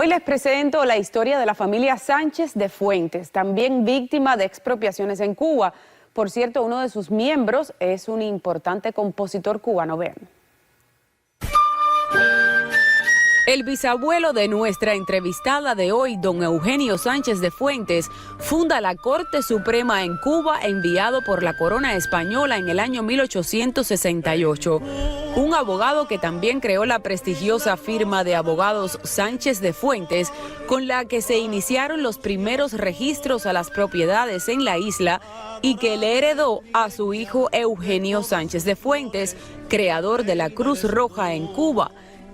Hoy les presento la historia de la familia Sánchez de Fuentes, también víctima de expropiaciones en Cuba. Por cierto, uno de sus miembros es un importante compositor cubano. Vean. El bisabuelo de nuestra entrevistada de hoy, don Eugenio Sánchez de Fuentes, funda la Corte Suprema en Cuba, enviado por la corona española en el año 1868. Un abogado que también creó la prestigiosa firma de abogados Sánchez de Fuentes, con la que se iniciaron los primeros registros a las propiedades en la isla y que le heredó a su hijo Eugenio Sánchez de Fuentes, creador de la Cruz Roja en Cuba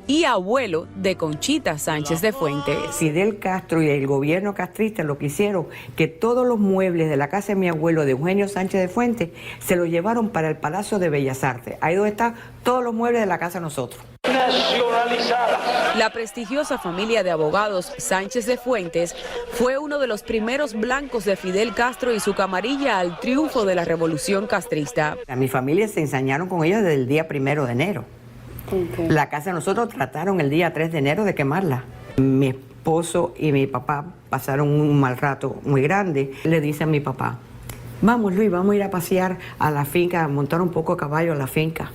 y abuelo de Conchita Sánchez de Fuentes. Fidel Castro y el gobierno castrista lo que hicieron, que todos los muebles de la casa de mi abuelo, de Eugenio Sánchez de Fuentes, se los llevaron para el Palacio de Bellas Artes. Ahí donde están todos los muebles de la casa de nosotros. Nacionalizada. La prestigiosa familia de abogados Sánchez de Fuentes fue uno de los primeros blancos de Fidel Castro y su camarilla al triunfo de la revolución castrista. A mi familia se ensañaron con ellos desde el día 1 de enero. Okay. La casa de nosotros trataron el día 3 de enero de quemarla. Mi esposo y mi papá pasaron un mal rato muy grande. Le dice a mi papá, vamos Luis, vamos a ir a pasear a la finca, a montar un poco a caballo a la finca.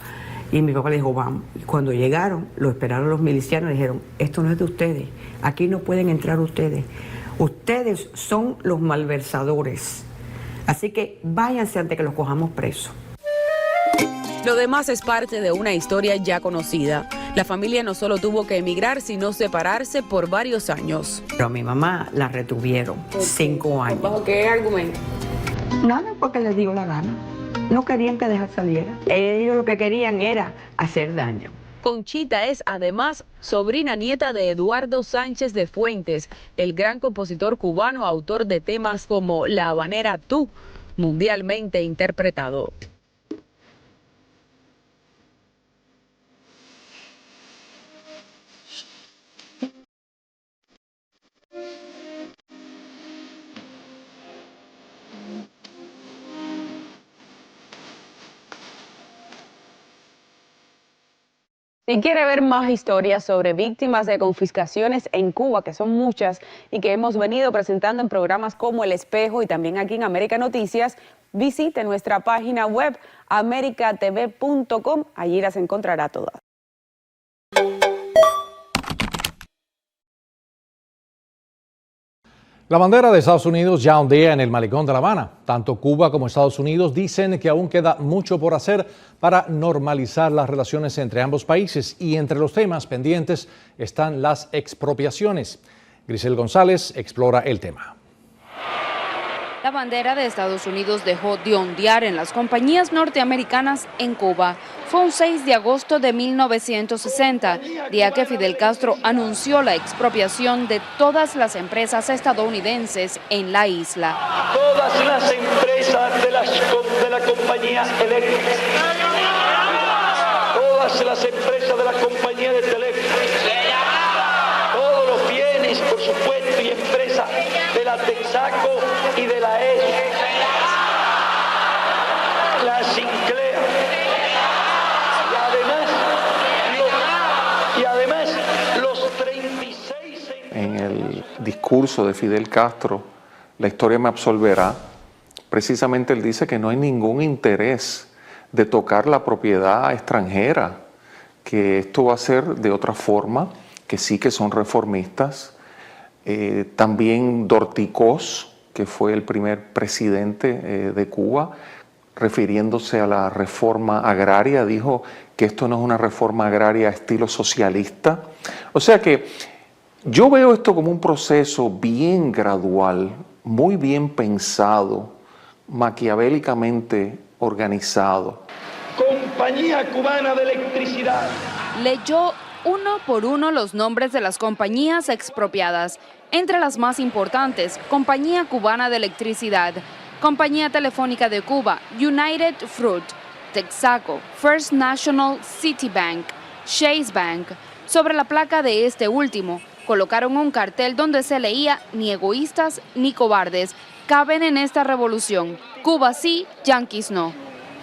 Y mi papá le dijo, vamos. Y cuando llegaron, lo esperaron los milicianos y dijeron, esto no es de ustedes, aquí no pueden entrar ustedes. Ustedes son los malversadores. Así que váyanse antes que los cojamos presos. Lo demás es parte de una historia ya conocida. La familia no solo tuvo que emigrar, sino separarse por varios años. Pero a mi mamá la retuvieron 5 años. ¿Bajo qué argumento? Nada, porque les dio la gana. No querían que dejara saliera. Ellos lo que querían era hacer daño. Conchita es además sobrina nieta de Eduardo Sánchez de Fuentes, el gran compositor cubano, autor de temas como La Habanera Tú, mundialmente interpretado. Si quiere ver más historias sobre víctimas de confiscaciones en Cuba, que son muchas y que hemos venido presentando en programas como El Espejo y también aquí en América Noticias, visite nuestra página web americatv.com, allí las encontrará todas. La bandera de Estados Unidos ya ondea en el malecón de La Habana. Tanto Cuba como Estados Unidos dicen que aún queda mucho por hacer para normalizar las relaciones entre ambos países y entre los temas pendientes están las expropiaciones. Grisel González explora el tema. La bandera de Estados Unidos dejó de ondear en las compañías norteamericanas en Cuba. Fue un 6 de agosto de 1960, día que Fidel Castro anunció la expropiación de todas las empresas estadounidenses en la isla. Todas las empresas de la compañía eléctrica, todas las empresas de la compañía de teléfono, todos los bienes, por supuesto, y empresas de la Texaco y de la ESO, la Sinclair, y además los 36... En el discurso de Fidel Castro, La historia me absolverá, precisamente él dice que no hay ningún interés de tocar la propiedad extranjera, que esto va a ser de otra forma, que sí que son reformistas. También Dorticós, que fue el primer presidente de Cuba, refiriéndose a la reforma agraria, dijo que esto no es una reforma agraria estilo socialista. O sea que yo veo esto como un proceso bien gradual, muy bien pensado, maquiavélicamente organizado. Compañía Cubana de Electricidad. Leyó uno por uno los nombres de las compañías expropiadas. Entre las más importantes, Compañía Cubana de Electricidad, Compañía Telefónica de Cuba, United Fruit, Texaco, First National, Citibank, Chase Bank. Sobre la placa de este último, colocaron un cartel donde se leía ni egoístas ni cobardes, caben en esta revolución, Cuba sí, Yankees no.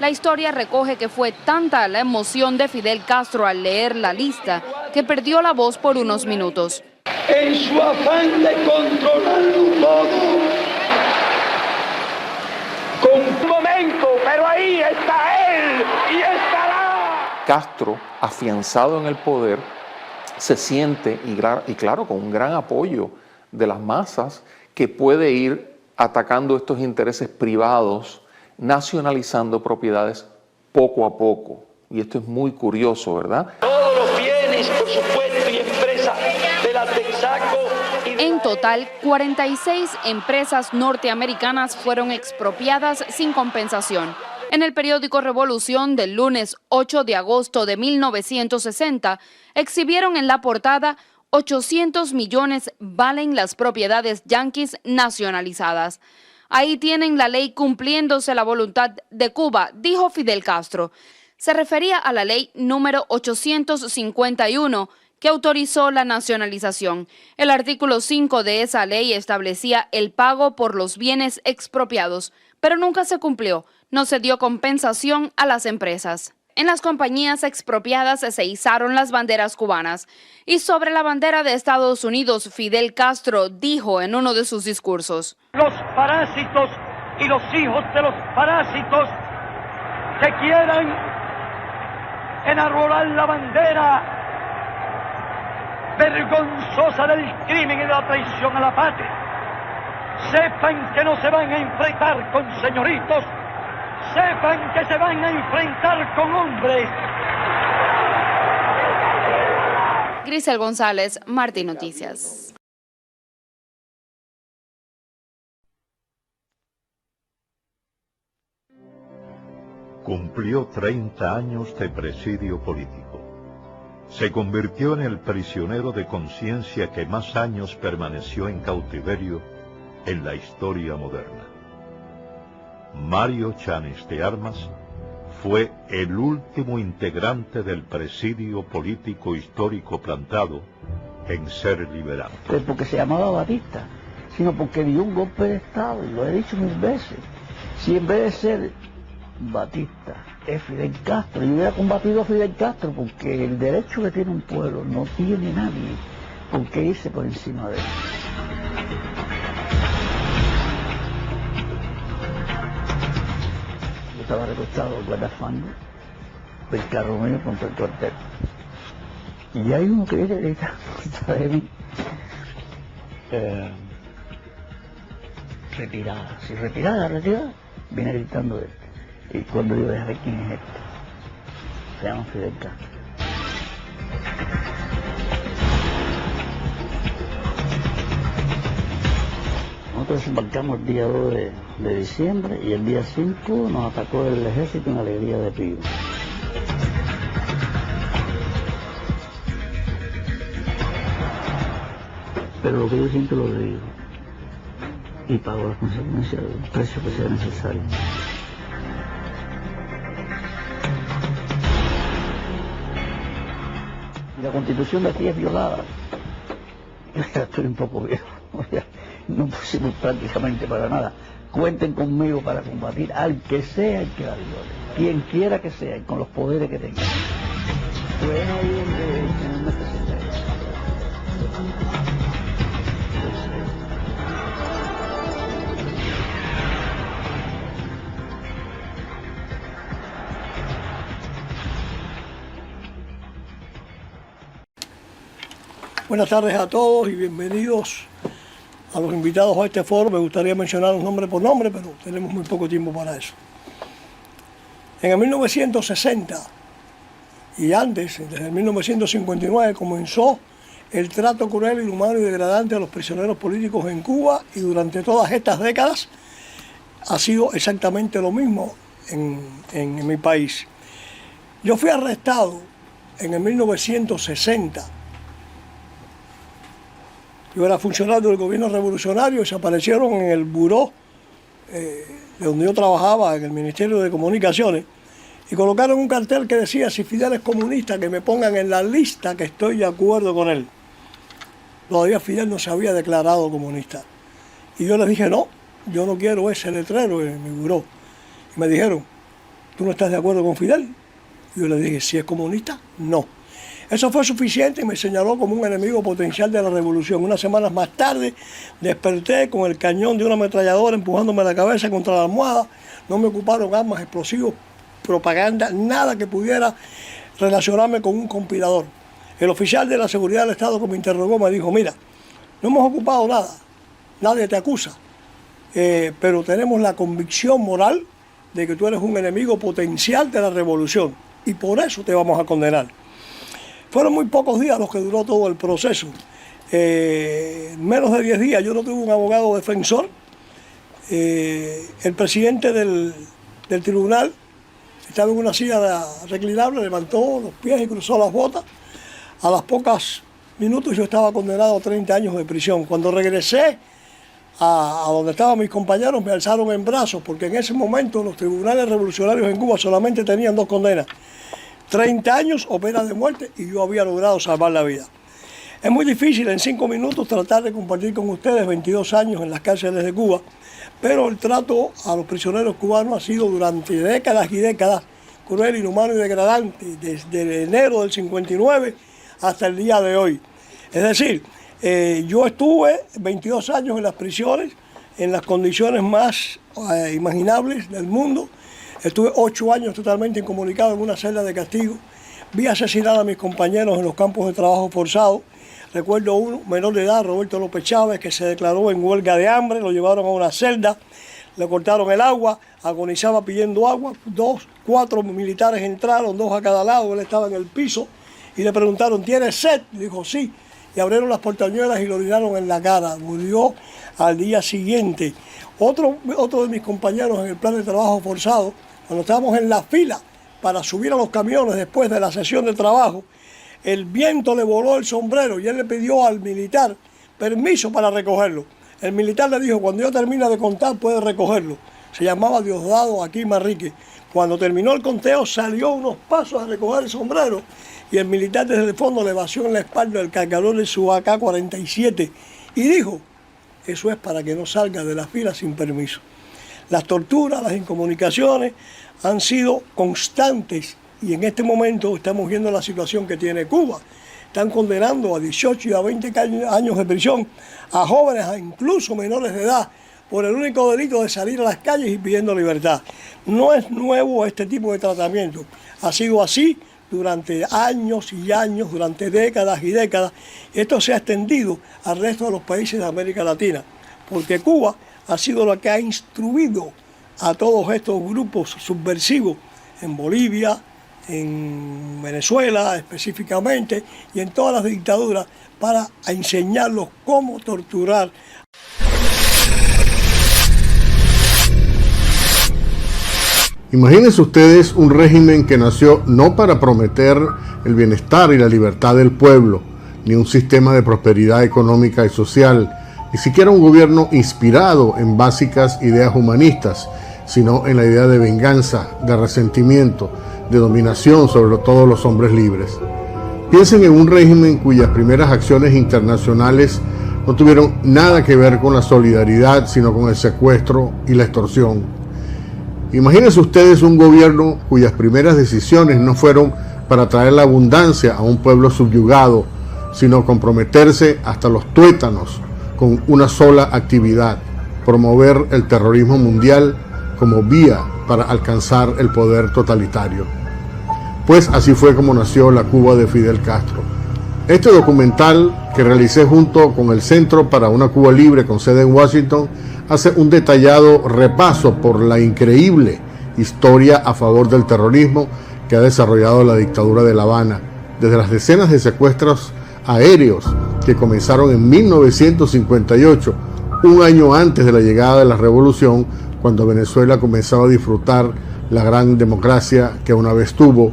La historia recoge que fue tanta la emoción de Fidel Castro al leer la lista que perdió la voz por unos minutos. en su afán de controlarlo todo. Con un momento, pero ahí está él y estará. Castro, afianzado en el poder, se siente, y claro, con un gran apoyo de las masas, que puede ir atacando estos intereses privados, nacionalizando propiedades poco a poco. Y esto es muy curioso, ¿verdad? Todos los bienes, por supuesto, y empresas de la Texaco. En total, 46 empresas norteamericanas fueron expropiadas sin compensación. En el periódico Revolución del lunes 8 de agosto de 1960, exhibieron en la portada 800 millones valen las propiedades yanquis nacionalizadas. Ahí tienen la ley cumpliéndose la voluntad de Cuba, dijo Fidel Castro. Se refería a la ley número 851, que autorizó la nacionalización. El artículo 5 de esa ley establecía el pago por los bienes expropiados, pero nunca se cumplió. No se dio compensación a las empresas. En las compañías expropiadas se izaron las banderas cubanas. Y sobre la bandera de Estados Unidos, Fidel Castro dijo en uno de sus discursos: Los parásitos y los hijos de los parásitos que quieran enarbolar la bandera vergonzosa del crimen y de la traición a la patria, sepan que no se van a enfrentar con señoritos, sepan que se van a enfrentar con hombres. Grisel González, Martín Noticias. Cumplió 30 años de presidio político. Se convirtió en el prisionero de conciencia que más años permaneció en cautiverio en la historia moderna. Mario Chanes de Armas fue el último integrante del presidio político histórico plantado en ser liberado. Porque se llamaba Batista, sino porque dio un golpe de Estado, y lo he dicho mil veces. Si en vez de ser Batista es Fidel Castro, yo hubiera combatido a Fidel Castro, porque el derecho que tiene un pueblo no tiene nadie por qué irse por encima de él. Yo estaba recostado al guardafango del carro mío contra el cuartel, y hay uno que viene gritando detrás de mí, retirada, si retirada, viene gritando él. Y cuando yo dejé, ¿quién es este? Se llama Fidel Castro. Nosotros desembarcamos el día 2 de diciembre y el día 5 nos atacó el ejército en Alegría de Pío. Pero lo que yo siento lo digo y pago las consecuencias del precio que sea necesario. La Constitución de aquí es violada. Yo ya estoy un poco viejo, no pusimos prácticamente para nada. Cuenten conmigo para combatir al que sea el que la viole, quien quiera que sea y con los poderes que tenga. Pues ahí donde necesita eso. Buenas tardes a todos y bienvenidos a los invitados a este foro. Me gustaría mencionarlos nombre por nombre, pero tenemos muy poco tiempo para eso. En el 1960 y antes, desde el 1959, comenzó el trato cruel, inhumano y degradante a los prisioneros políticos en Cuba, y durante todas estas décadas ha sido exactamente lo mismo en mi país. Yo fui arrestado en el 1960. Yo era funcionario del gobierno revolucionario y se aparecieron en el buró de donde yo trabajaba, en el Ministerio de Comunicaciones, y colocaron un cartel que decía: si Fidel es comunista, que me pongan en la lista, que estoy de acuerdo con él. Todavía Fidel no se había declarado comunista. Y yo les dije: no, yo no quiero ese letrero en mi buró. Y me dijeron: ¿tú no estás de acuerdo con Fidel? Y yo les dije: si es comunista, no. Eso fue suficiente y me señaló como un enemigo potencial de la revolución. Unas semanas más tarde desperté con el cañón de una ametralladora empujándome la cabeza contra la almohada. No me ocuparon armas, explosivos, propaganda, nada que pudiera relacionarme con un conspirador. El oficial de la seguridad del Estado que me interrogó me dijo, mira, no hemos ocupado nada, nadie te acusa, pero tenemos la convicción moral de que tú eres un enemigo potencial de la revolución y por eso te vamos a condenar. Fueron muy pocos días los que duró todo el proceso. Menos de 10 días, yo no tuve un abogado defensor. El presidente del tribunal estaba en una silla reclinable, levantó los pies y cruzó las botas. A las pocas minutos yo estaba condenado a 30 años de prisión. Cuando regresé a donde estaban mis compañeros me alzaron en brazos porque en ese momento los tribunales revolucionarios en Cuba solamente tenían 2 condenas. 30 años o pena de muerte y yo había logrado salvar la vida. Es muy difícil en 5 minutos tratar de compartir con ustedes 22 años en las cárceles de Cuba, pero el trato a los prisioneros cubanos ha sido durante décadas y décadas cruel, inhumano y degradante, desde enero del 59 hasta el día de hoy. Es decir, yo estuve 22 años en las prisiones, en las condiciones más imaginables del mundo. Estuve 8 años totalmente incomunicado en una celda de castigo. Vi asesinar a mis compañeros en los campos de trabajo forzado. Recuerdo uno, menor de edad, Roberto López Chávez, que se declaró en huelga de hambre, lo llevaron a una celda, le cortaron el agua, agonizaba pidiendo agua. 4 militares entraron, 2 a cada lado, él estaba en el piso y le preguntaron, ¿tienes sed? Y dijo, sí. Y abrieron las portañuelas y lo orinaron en la cara. Murió al día siguiente. Otro de mis compañeros en el plan de trabajo forzado, cuando estábamos en la fila para subir a los camiones después de la sesión de trabajo, el viento le voló el sombrero y él le pidió al militar permiso para recogerlo. El militar le dijo, cuando yo termine de contar puede recogerlo. Se llamaba Diosdado Aquí Marrique. Cuando terminó el conteo salió unos pasos a recoger el sombrero y el militar desde el fondo le vació en la espalda el cargador de su AK-47 y dijo, eso es para que no salga de la fila sin permiso. Las torturas, las incomunicaciones han sido constantes y en este momento estamos viendo la situación que tiene Cuba. Están condenando a 18 y a 20 años de prisión a jóvenes, a incluso menores de edad, por el único delito de salir a las calles y pidiendo libertad. No es nuevo este tipo de tratamiento. Ha sido así durante años y años, durante décadas y décadas. Esto se ha extendido al resto de los países de América Latina, porque Cuba ha sido la que ha instruido a todos estos grupos subversivos en Bolivia, en Venezuela específicamente y en todas las dictaduras para enseñarlos cómo torturar. Imagínense ustedes un régimen que nació no para prometer el bienestar y la libertad del pueblo, ni un sistema de prosperidad económica y social, ni siquiera un gobierno inspirado en básicas ideas humanistas, sino en la idea de venganza, de resentimiento, de dominación sobre todos los hombres libres. Piensen en un régimen cuyas primeras acciones internacionales no tuvieron nada que ver con la solidaridad, sino con el secuestro y la extorsión. Imagínense ustedes un gobierno cuyas primeras decisiones no fueron para traer la abundancia a un pueblo subyugado, sino comprometerse hasta los tuétanos con una sola actividad, promover el terrorismo mundial como vía para alcanzar el poder totalitario. Pues así fue como nació la Cuba de Fidel Castro. Este documental que realicé junto con el Centro para una Cuba Libre con sede en Washington hace un detallado repaso por la increíble historia a favor del terrorismo que ha desarrollado la dictadura de La Habana, desde las decenas de secuestros aéreos que comenzaron en 1958, un año antes de la llegada de la revolución, cuando Venezuela comenzaba a disfrutar la gran democracia que una vez tuvo,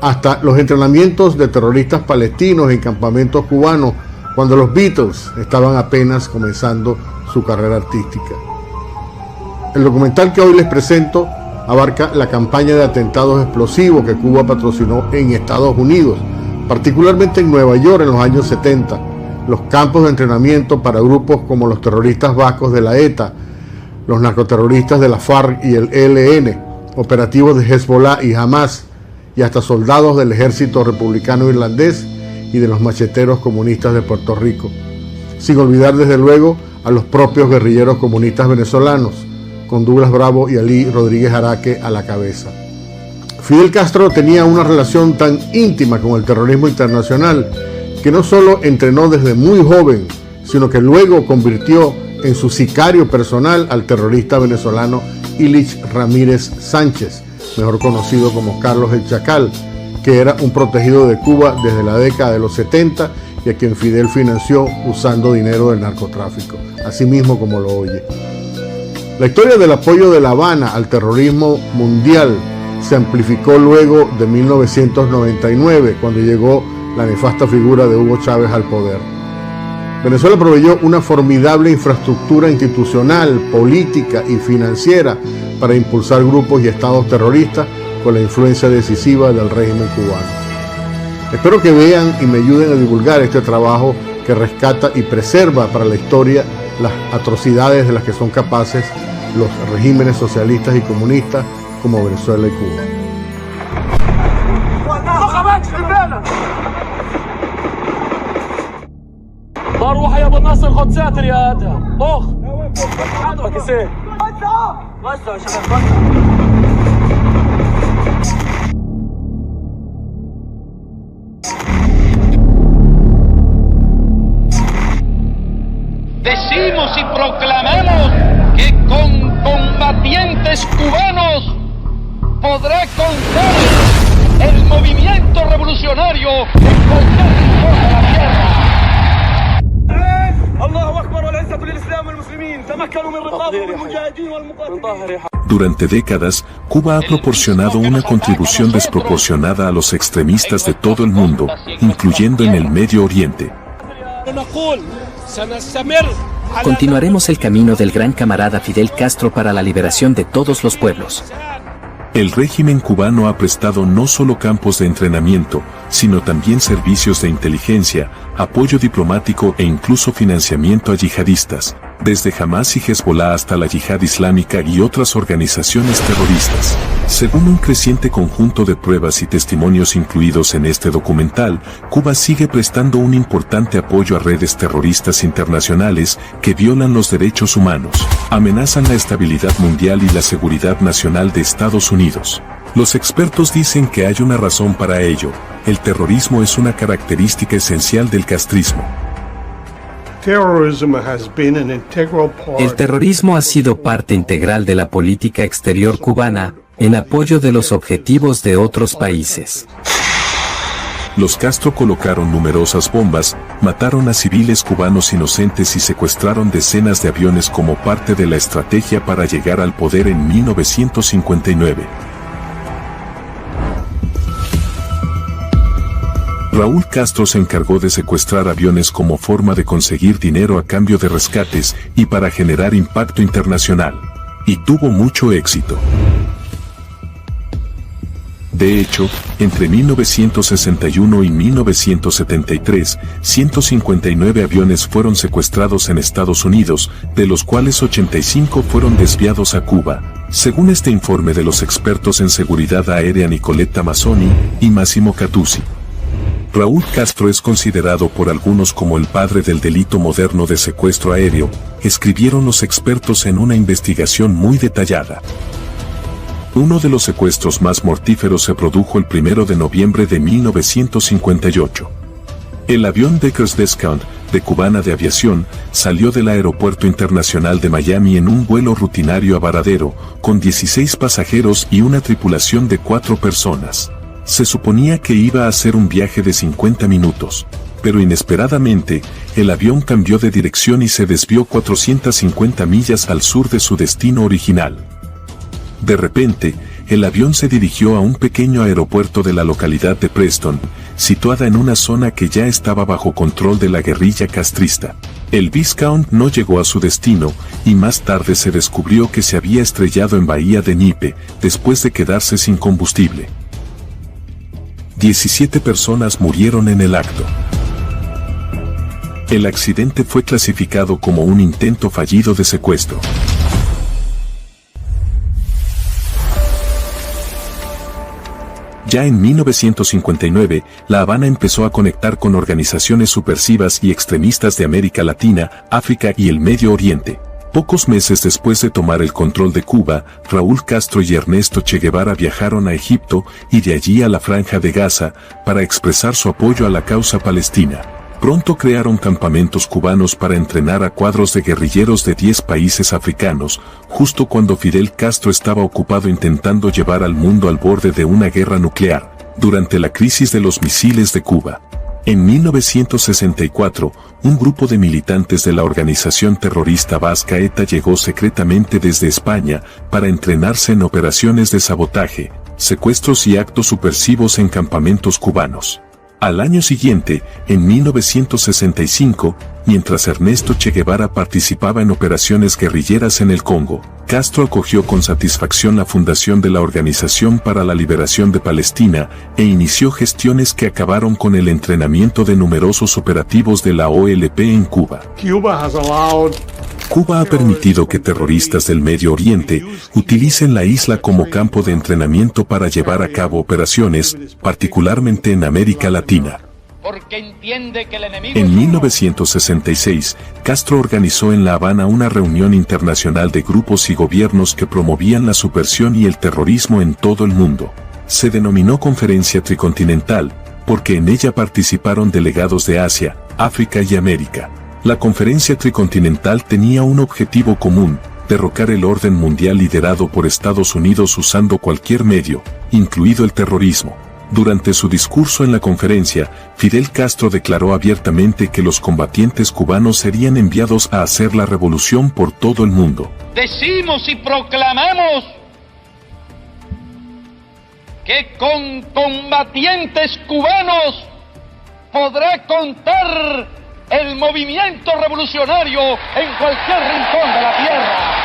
hasta los entrenamientos de terroristas palestinos en campamentos cubanos, cuando los Beatles estaban apenas comenzando su carrera artística. El documental que hoy les presento abarca la campaña de atentados explosivos que Cuba patrocinó en Estados Unidos, particularmente en Nueva York en los años 70, los campos de entrenamiento para grupos como los terroristas vascos de la ETA, los narcoterroristas de la FARC y el ELN, operativos de Hezbollah y Hamas, y hasta soldados del ejército republicano irlandés y de los macheteros comunistas de Puerto Rico, sin olvidar desde luego a los propios guerrilleros comunistas venezolanos, con Douglas Bravo y Alí Rodríguez Araque a la cabeza. Fidel Castro tenía una relación tan íntima con el terrorismo internacional que no solo entrenó desde muy joven, sino que luego convirtió en su sicario personal al terrorista venezolano Ilich Ramírez Sánchez, mejor conocido como Carlos el Chacal, que era un protegido de Cuba desde la década de los 70 y a quien Fidel financió usando dinero del narcotráfico, así mismo como lo oye. La historia del apoyo de La Habana al terrorismo mundial se amplificó luego de 1999, cuando llegó la nefasta figura de Hugo Chávez al poder. Venezuela proveyó una formidable infraestructura institucional, política y financiera para impulsar grupos y estados terroristas con la influencia decisiva del régimen cubano. Espero que vean y me ayuden a divulgar este trabajo que rescata y preserva para la historia las atrocidades de las que son capaces los regímenes socialistas y comunistas como Venezuela y Cuba. روح يا ابو الناصر خد ساتر يا ادهم اخ عندك كيسين وسع يا شباب Decimos y proclamamos que con combatientes cubanos podrá contar el movimiento revolucionario en cualquier rincón de la tierra. Durante décadas, Cuba ha proporcionado una contribución desproporcionada a los extremistas de todo el mundo, incluyendo en el Medio Oriente. Continuaremos el camino del gran camarada Fidel Castro para la liberación de todos los pueblos. El régimen cubano ha prestado no solo campos de entrenamiento, sino también servicios de inteligencia, apoyo diplomático e incluso financiamiento a yihadistas, desde Hamas y Hezbollah hasta la Yihad Islámica y otras organizaciones terroristas. Según un creciente conjunto de pruebas y testimonios incluidos en este documental, Cuba sigue prestando un importante apoyo a redes terroristas internacionales que violan los derechos humanos, amenazan la estabilidad mundial y la seguridad nacional de Estados Unidos. Los expertos dicen que hay una razón para ello: el terrorismo es una característica esencial del castrismo. El terrorismo ha sido parte integral de la política exterior cubana, en apoyo de los objetivos de otros países. Los Castro colocaron numerosas bombas, mataron a civiles cubanos inocentes y secuestraron decenas de aviones como parte de la estrategia para llegar al poder en 1959. Raúl Castro se encargó de secuestrar aviones como forma de conseguir dinero a cambio de rescates y para generar impacto internacional. Y tuvo mucho éxito. De hecho, entre 1961 y 1973, 159 aviones fueron secuestrados en Estados Unidos, de los cuales 85 fueron desviados a Cuba, según este informe de los expertos en seguridad aérea Nicoletta Mazzoni y Massimo Cattusi. Raúl Castro es considerado por algunos como el padre del delito moderno de secuestro aéreo, escribieron los expertos en una investigación muy detallada. Uno de los secuestros más mortíferos se produjo el 1 de noviembre de 1958. El avión Decker's Discount, de Cubana de Aviación, salió del Aeropuerto Internacional de Miami en un vuelo rutinario a Varadero, con 16 pasajeros y una tripulación de 4 personas. Se suponía que iba a hacer un viaje de 50 minutos, pero inesperadamente, el avión cambió de dirección y se desvió 450 millas al sur de su destino original. De repente, el avión se dirigió a un pequeño aeropuerto de la localidad de Preston, situada en una zona que ya estaba bajo control de la guerrilla castrista. El Viscount no llegó a su destino, y más tarde se descubrió que se había estrellado en Bahía de Nipe, después de quedarse sin combustible. 17 personas murieron en el acto. El accidente fue clasificado como un intento fallido de secuestro. Ya en 1959, La Habana empezó a conectar con organizaciones subversivas y extremistas de América Latina, África y el Medio Oriente. Pocos meses después de tomar el control de Cuba, Raúl Castro y Ernesto Che Guevara viajaron a Egipto y de allí a la Franja de Gaza para expresar su apoyo a la causa palestina. Pronto crearon campamentos cubanos para entrenar a cuadros de guerrilleros de 10 países africanos, justo cuando Fidel Castro estaba ocupado intentando llevar al mundo al borde de una guerra nuclear, durante la crisis de los misiles de Cuba. En 1964, un grupo de militantes de la organización terrorista vasca ETA llegó secretamente desde España para entrenarse en operaciones de sabotaje, secuestros y actos subversivos en campamentos cubanos. Al año siguiente, en 1965, mientras Ernesto Che Guevara participaba en operaciones guerrilleras en el Congo, Castro acogió con satisfacción la fundación de la Organización para la Liberación de Palestina e inició gestiones que acabaron con el entrenamiento de numerosos operativos de la OLP en Cuba. Cuba ha permitido que terroristas del Medio Oriente utilicen la isla como campo de entrenamiento para llevar a cabo operaciones, particularmente en América Latina. En 1966, Castro organizó en La Habana una reunión internacional de grupos y gobiernos que promovían la subversión y el terrorismo en todo el mundo. Se denominó Conferencia Tricontinental, porque en ella participaron delegados de Asia, África y América. La Conferencia Tricontinental tenía un objetivo común: derrocar el orden mundial liderado por Estados Unidos usando cualquier medio, incluido el terrorismo. Durante su discurso en la conferencia, Fidel Castro declaró abiertamente que los combatientes cubanos serían enviados a hacer la revolución por todo el mundo. Decimos y proclamamos que con combatientes cubanos podrá contar el movimiento revolucionario en cualquier rincón de la tierra.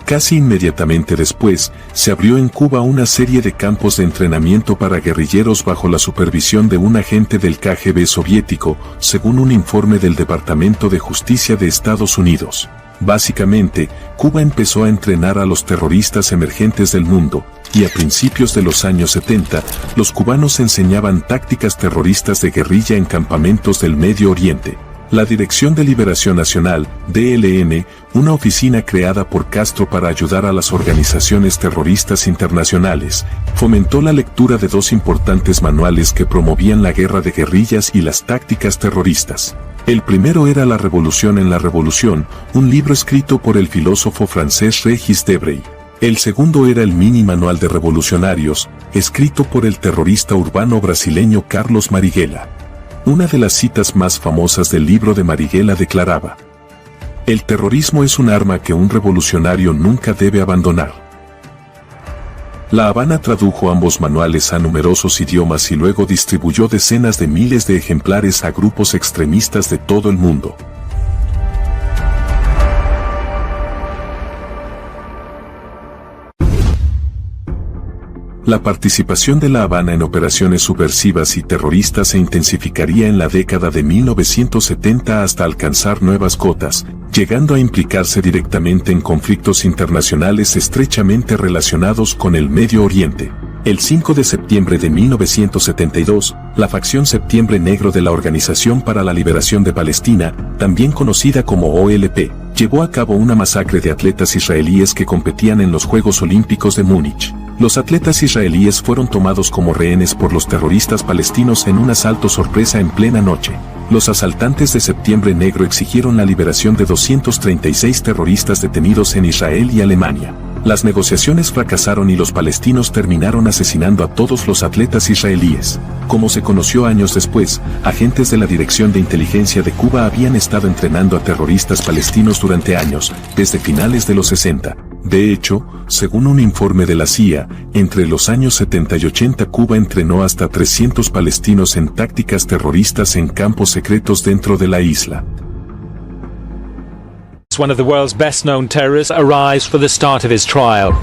Casi inmediatamente después, se abrió en Cuba una serie de campos de entrenamiento para guerrilleros bajo la supervisión de un agente del KGB soviético, según un informe del Departamento de Justicia de Estados Unidos. Básicamente, Cuba empezó a entrenar a los terroristas emergentes del mundo, y a principios de los años 70, los cubanos enseñaban tácticas terroristas de guerrilla en campamentos del Medio Oriente. La Dirección de Liberación Nacional, DLN, una oficina creada por Castro para ayudar a las organizaciones terroristas internacionales, fomentó la lectura de dos importantes manuales que promovían la guerra de guerrillas y las tácticas terroristas. El primero era La Revolución en la Revolución, un libro escrito por el filósofo francés Régis Debray. El segundo era el Mini Manual de Revolucionarios, escrito por el terrorista urbano brasileño Carlos Marighella. Una de las citas más famosas del libro de Marighella declaraba: "El terrorismo es un arma que un revolucionario nunca debe abandonar". La Habana tradujo ambos manuales a numerosos idiomas y luego distribuyó decenas de miles de ejemplares a grupos extremistas de todo el mundo. La participación de La Habana en operaciones subversivas y terroristas se intensificaría en la década de 1970 hasta alcanzar nuevas cotas, llegando a implicarse directamente en conflictos internacionales estrechamente relacionados con el Medio Oriente. El 5 de septiembre de 1972, la facción Septiembre Negro de la Organización para la Liberación de Palestina, también conocida como OLP, llevó a cabo una masacre de atletas israelíes que competían en los Juegos Olímpicos de Múnich. Los atletas israelíes fueron tomados como rehenes por los terroristas palestinos en un asalto sorpresa en plena noche. Los asaltantes de Septiembre Negro exigieron la liberación de 236 terroristas detenidos en Israel y Alemania. Las negociaciones fracasaron y los palestinos terminaron asesinando a todos los atletas israelíes. Como se conoció años después, agentes de la Dirección de Inteligencia de Cuba habían estado entrenando a terroristas palestinos durante años, desde finales de los 60. De hecho, según un informe de la CIA, entre los años 70 y 80 Cuba entrenó hasta 300 palestinos en tácticas terroristas en campos secretos dentro de la isla. One of the world's best-known terrorists arrives for the start of his trial.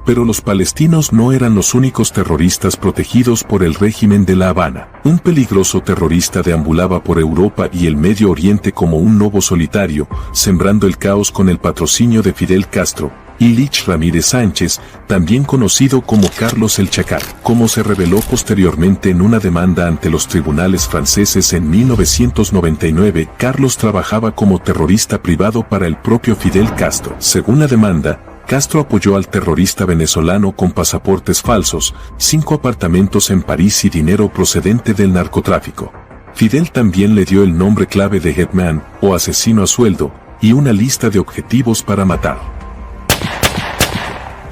Pero los palestinos no eran los únicos terroristas protegidos por el régimen de La Habana. Un peligroso terrorista deambulaba por Europa y el Medio Oriente como un lobo solitario, sembrando el caos con el patrocinio de Fidel Castro, Ilich Ramírez Sánchez, también conocido como Carlos el Chacal. Como se reveló posteriormente en una demanda ante los tribunales franceses en 1999, Carlos trabajaba como terrorista privado para el propio Fidel Castro. Según la demanda, Castro apoyó al terrorista venezolano con pasaportes falsos, 5 apartamentos en París y dinero procedente del narcotráfico. Fidel también le dio el nombre clave de Hitman, o asesino a sueldo, y una lista de objetivos para matar.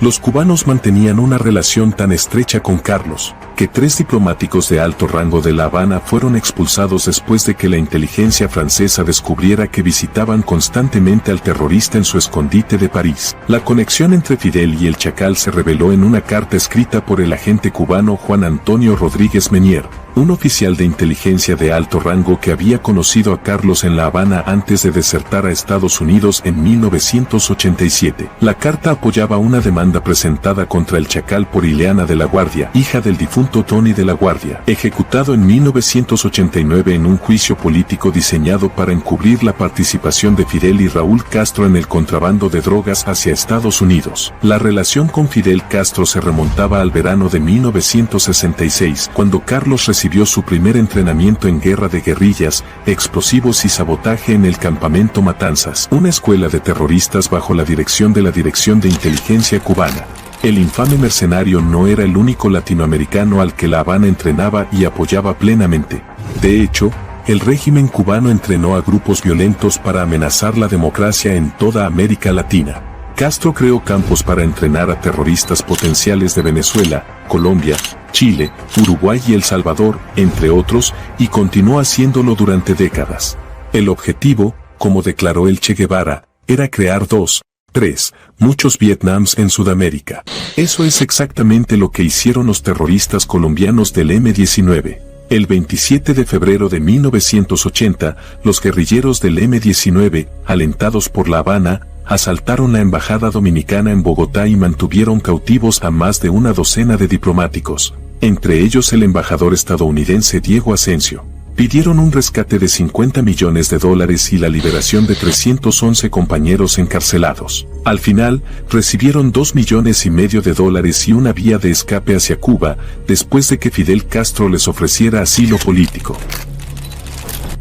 Los cubanos mantenían una relación tan estrecha con Carlos, que 3 diplomáticos de alto rango de La Habana fueron expulsados después de que la inteligencia francesa descubriera que visitaban constantemente al terrorista en su escondite de París. La conexión entre Fidel y el Chacal se reveló en una carta escrita por el agente cubano Juan Antonio Rodríguez Menier, un oficial de inteligencia de alto rango que había conocido a Carlos en La Habana antes de desertar a Estados Unidos en 1987. La carta apoyaba una demanda presentada contra el Chacal por Ileana de la Guardia, hija del difunto Tony de la Guardia, ejecutado en 1989 en un juicio político diseñado para encubrir la participación de Fidel y Raúl Castro en el contrabando de drogas hacia Estados Unidos. La relación con Fidel Castro se remontaba al verano de 1966, cuando Carlos recibió su primer entrenamiento en guerra de guerrillas, explosivos y sabotaje en el campamento Matanzas, una escuela de terroristas bajo la dirección de la Dirección de Inteligencia Cubana. El infame mercenario no era el único latinoamericano al que La Habana entrenaba y apoyaba plenamente. De hecho, el régimen cubano entrenó a grupos violentos para amenazar la democracia en toda América Latina. Castro creó campos para entrenar a terroristas potenciales de Venezuela, Colombia, Chile, Uruguay y El Salvador, entre otros, y continuó haciéndolo durante décadas. El objetivo, como declaró el Che Guevara, era crear 2, 3, muchos Vietnams en Sudamérica. Eso es exactamente lo que hicieron los terroristas colombianos del M-19. El 27 de febrero de 1980, los guerrilleros del M-19, alentados por La Habana, asaltaron la embajada dominicana en Bogotá y mantuvieron cautivos a más de una docena de diplomáticos, entre ellos el embajador estadounidense Diego Asensio. Pidieron un rescate de $50 millones y la liberación de 311 compañeros encarcelados. Al final, recibieron $2,5 millones y una vía de escape hacia Cuba, después de que Fidel Castro les ofreciera asilo político.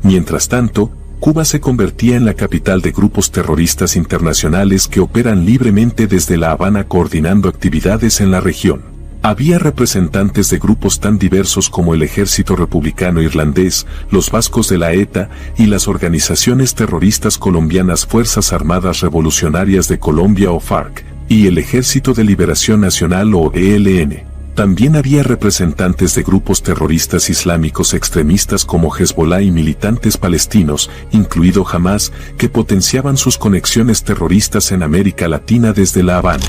Mientras tanto, Cuba se convertía en la capital de grupos terroristas internacionales que operan libremente desde La Habana coordinando actividades en la región. Había representantes de grupos tan diversos como el Ejército Republicano Irlandés, los Vascos de la ETA y las organizaciones terroristas colombianas Fuerzas Armadas Revolucionarias de Colombia o FARC, y el Ejército de Liberación Nacional o ELN. También había representantes de grupos terroristas islámicos extremistas como Hezbollah y militantes palestinos, incluido Hamas, que potenciaban sus conexiones terroristas en América Latina desde La Habana.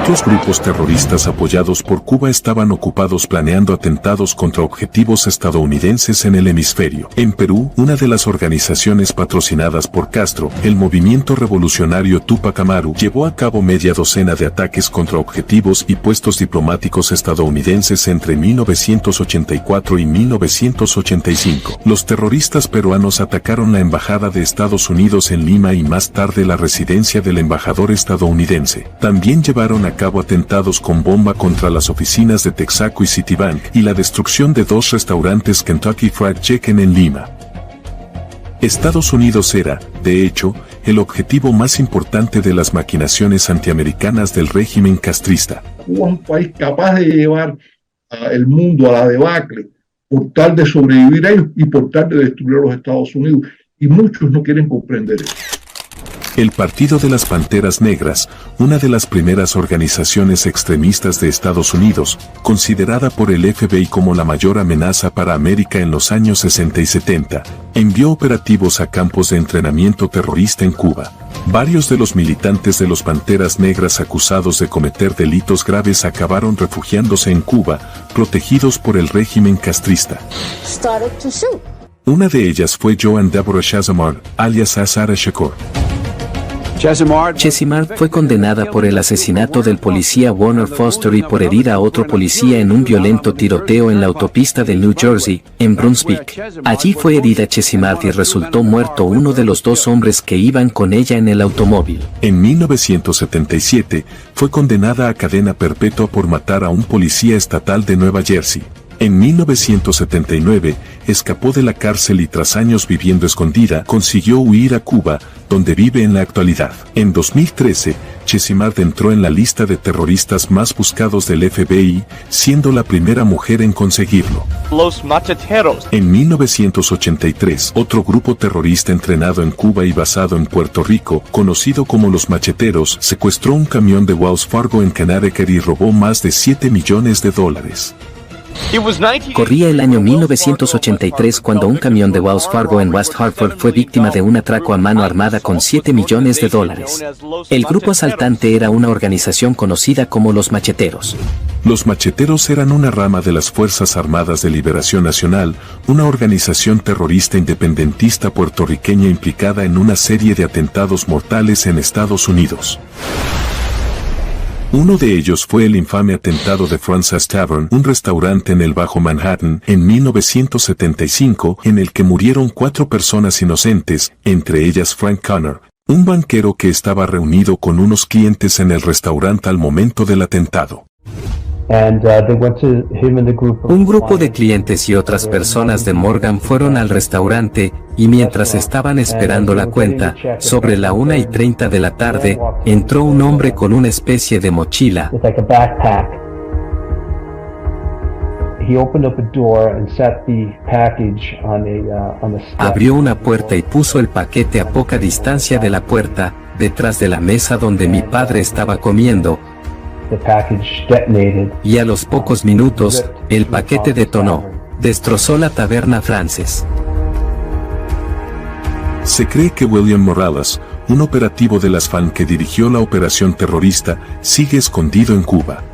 Otros grupos terroristas apoyados por Cuba estaban ocupados planeando atentados contra objetivos estadounidenses en el hemisferio. En Perú, una de las organizaciones patrocinadas por Castro, el Movimiento Revolucionario Tupac Amaru, llevó a cabo media docena de ataques contra objetivos y puestos diplomáticos estadounidenses entre 1984 y 1985. Los terroristas peruanos atacaron la embajada de Estados Unidos en Lima y más tarde la residencia del embajador estadounidense. También llevaron a cabo atentados con bomba contra las oficinas de Texaco y Citibank y la destrucción de 2 restaurantes Kentucky Fried Chicken en Lima. Estados Unidos era, de hecho, el objetivo más importante de las maquinaciones antiamericanas del régimen castrista. Cuba es un país capaz de llevar el mundo a la debacle por tal de sobrevivir a ellos y por tal de destruir a los Estados Unidos. Y muchos no quieren comprender eso. El Partido de las Panteras Negras, una de las primeras organizaciones extremistas de Estados Unidos, considerada por el FBI como la mayor amenaza para América en los años 60 y 70, envió operativos a campos de entrenamiento terrorista en Cuba. Varios de los militantes de los Panteras Negras acusados de cometer delitos graves acabaron refugiándose en Cuba, protegidos por el régimen castrista. Una de ellas fue Joan Deborah Shazamar, alias Azara Shakur. Chesimard fue condenada por el asesinato del policía Warner Foster y por herir a otro policía en un violento tiroteo en la autopista de New Jersey, en Brunswick. Allí fue herida Chesimard y resultó muerto uno de los dos hombres que iban con ella en el automóvil. En 1977, fue condenada a cadena perpetua por matar a un policía estatal de Nueva Jersey. En 1979, escapó de la cárcel y tras años viviendo escondida, consiguió huir a Cuba, donde vive en la actualidad. En 2013, Chesimard entró en la lista de terroristas más buscados del FBI, siendo la primera mujer en conseguirlo. Los Macheteros. En 1983, otro grupo terrorista entrenado en Cuba y basado en Puerto Rico, conocido como los Macheteros, secuestró un camión de Wells Fargo en Connecticut y robó más de $7 millones. Corría el año 1983 cuando un camión de Wells Fargo en West Hartford fue víctima de un atraco a mano armada con $7 millones. El grupo asaltante era una organización conocida como los Macheteros. Los Macheteros eran una rama de las Fuerzas Armadas de Liberación Nacional, una organización terrorista independentista puertorriqueña implicada en una serie de atentados mortales en Estados Unidos. Uno de ellos fue el infame atentado de Francis Tavern, un restaurante en el Bajo Manhattan, en 1975, en el que murieron 4 personas inocentes, entre ellas Frank Connor, un banquero que estaba reunido con unos clientes en el restaurante al momento del atentado. Un grupo de clientes y otras personas de Morgan fueron al restaurante, y mientras estaban esperando la cuenta, sobre la 1:30 de la tarde, entró un hombre con una especie de mochila. Abrió una puerta y puso el paquete a poca distancia de la puerta, detrás de la mesa donde mi padre estaba comiendo. Y a los pocos minutos, el paquete detonó. Destrozó la taberna Frances. Se cree que William Morales, un operativo de las FAN que dirigió la operación terrorista, sigue escondido en Cuba.